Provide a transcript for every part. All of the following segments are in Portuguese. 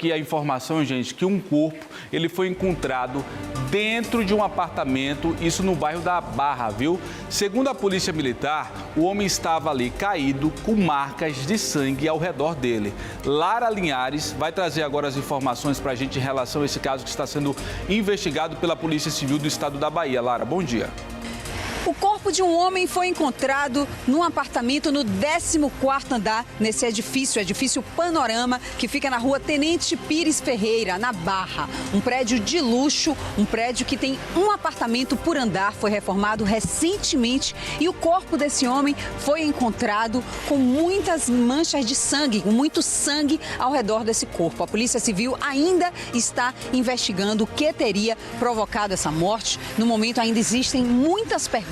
Que a informação, gente, que um corpo ele foi encontrado dentro de um apartamento, isso no bairro da Barra, viu? Segundo a Polícia Militar, o homem estava ali caído com marcas de sangue ao redor dele. Lara Linhares vai trazer agora as informações para a gente em relação a esse caso que está sendo investigado pela Polícia Civil do Estado da Bahia. Lara, bom dia. O corpo de um homem foi encontrado num apartamento no 14º andar, nesse edifício Panorama, que fica na rua Tenente Pires Ferreira, na Barra. Um prédio de luxo, um prédio que tem um apartamento por andar, foi reformado recentemente e o corpo desse homem foi encontrado com muitas manchas de sangue, com muito sangue ao redor desse corpo. A Polícia Civil ainda está investigando o que teria provocado essa morte. No momento ainda existem muitas perguntas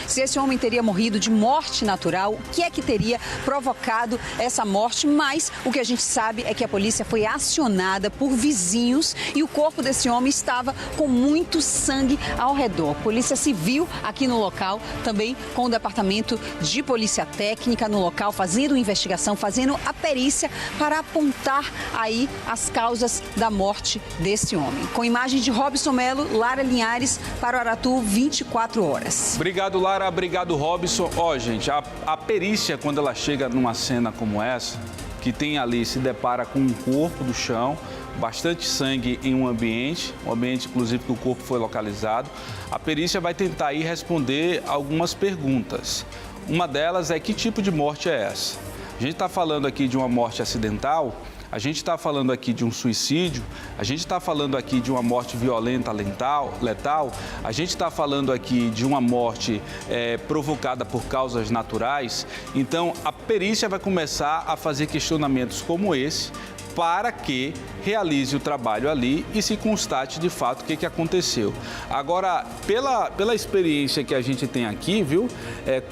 se esse homem teria morrido de morte natural, o que é que teria provocado essa morte, mas o que a gente sabe é que a polícia foi acionada por vizinhos e o corpo desse homem estava com muito sangue ao redor. Polícia Civil aqui no local, também com o Departamento de Polícia Técnica no local, fazendo investigação, fazendo a perícia para apontar aí as causas da morte desse homem. Com imagens de Robson Melo, Lara Linhares, para o Aratu, 24 horas. Obrigado, Lara. Obrigado, Robson. Ó, gente, a perícia, quando ela chega numa cena como essa, que tem ali, se depara com um corpo do chão, bastante sangue em um ambiente inclusive que o corpo foi localizado, a perícia vai tentar aí responder algumas perguntas. Uma delas é que tipo de morte é essa? A gente está falando aqui de uma morte acidental, a gente está falando aqui de um suicídio, a gente está falando aqui de uma morte violenta, letal, a gente está falando aqui de uma morte provocada por causas naturais. Então, a perícia vai começar a fazer questionamentos como esse, para que realize o trabalho ali e se constate de fato o que aconteceu. Agora, pela experiência que a gente tem aqui, viu?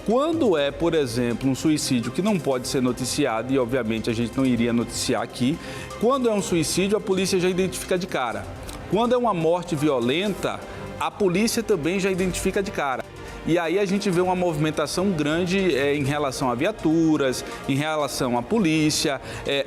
Quando é, por exemplo, um suicídio que não pode ser noticiado, e obviamente a gente não iria noticiar aqui, quando é um suicídio, a polícia já identifica de cara. Quando é uma morte violenta, a polícia também já identifica de cara. E aí a gente vê uma movimentação grande em relação a viaturas, em relação à polícia.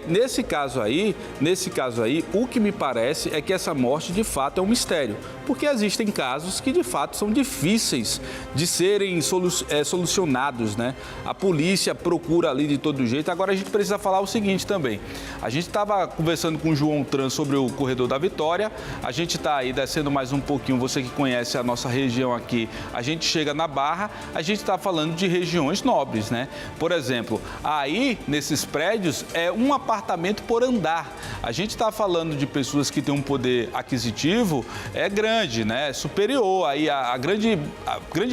Nesse caso aí, o que me parece é que essa morte de fato é um mistério. Porque existem casos que de fato são difíceis de serem solucionados, né? A polícia procura ali de todo jeito. Agora a gente precisa falar o seguinte também. A gente estava conversando com o João Tran sobre o Corredor da Vitória. A gente está aí descendo mais um pouquinho, você que conhece a nossa região aqui, a gente chega na Barra, a gente está falando de regiões nobres, né? Por exemplo, aí nesses prédios é um apartamento por andar. A gente está falando de pessoas que têm um poder aquisitivo grande, né? Superior aí a grande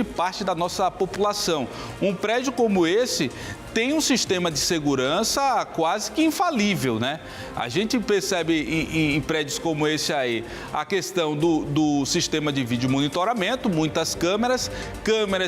parte da nossa população. Um prédio como esse tem um sistema de segurança quase que infalível, né? A gente percebe em prédios como esse aí a questão do sistema de vídeo monitoramento, muitas câmeras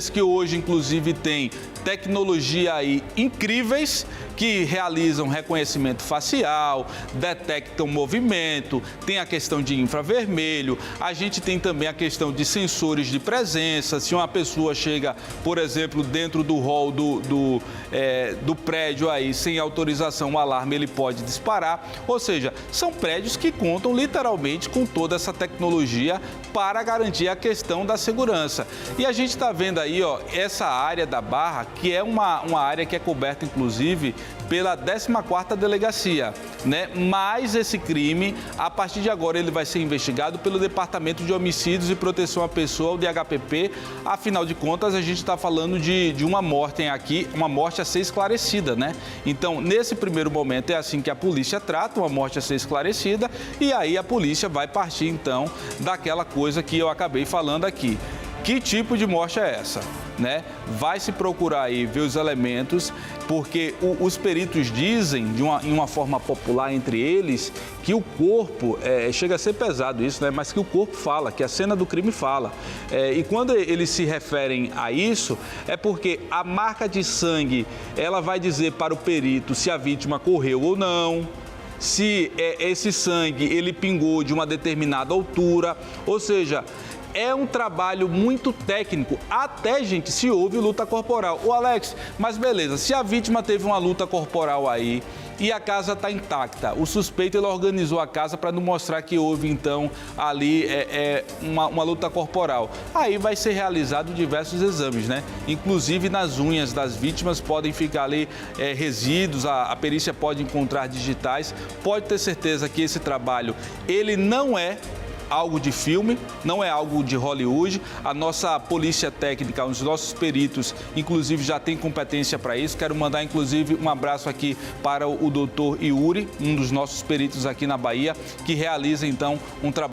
que hoje inclusive têm tecnologia aí incríveis, que realizam reconhecimento facial, detectam movimento, tem a questão de infravermelho, a gente tem também a questão de sensores de presença. Se uma pessoa chega, por exemplo, dentro do hall do prédio aí sem autorização, o alarme ele pode disparar. Ou seja, são prédios que contam literalmente com toda essa tecnologia para garantir a questão da segurança. E a gente está vendo aí, ó, essa área da Barra, que é uma área que é coberta, inclusive, pela 14ª Delegacia, né? Mas esse crime, a partir de agora, ele vai ser investigado pelo Departamento de Homicídios e Proteção à Pessoa, o DHPP. Afinal de contas, a gente está falando de uma morte aqui, uma morte a ser esclarecida, né? Então, nesse primeiro momento, é assim que a polícia trata, uma morte a ser esclarecida, e aí a polícia vai partir, então, daquela coisa que eu acabei falando aqui. Que tipo de morte é essa, né? Vai se procurar aí ver os elementos, porque os peritos dizem, em uma forma popular entre eles, que o corpo, chega a ser pesado isso, né? Mas que o corpo fala, que a cena do crime fala. E quando eles se referem a isso, é porque a marca de sangue, ela vai dizer para o perito se a vítima correu ou não, se esse sangue ele pingou de uma determinada altura, ou seja, é um trabalho muito técnico, até, gente, se houve luta corporal. Ô Alex, mas beleza, se a vítima teve uma luta corporal aí e a casa está intacta, o suspeito ele organizou a casa para não mostrar que houve então ali uma luta corporal. Aí vai ser realizado diversos exames, né? Inclusive nas unhas das vítimas podem ficar ali resíduos, a perícia pode encontrar digitais. Pode ter certeza que esse trabalho ele não é algo de filme, não é algo de Hollywood. A nossa polícia técnica, os nossos peritos, inclusive, já tem competência para isso. Quero mandar, inclusive, um abraço aqui para o doutor Yuri, um dos nossos peritos aqui na Bahia, que realiza, então, um trabalho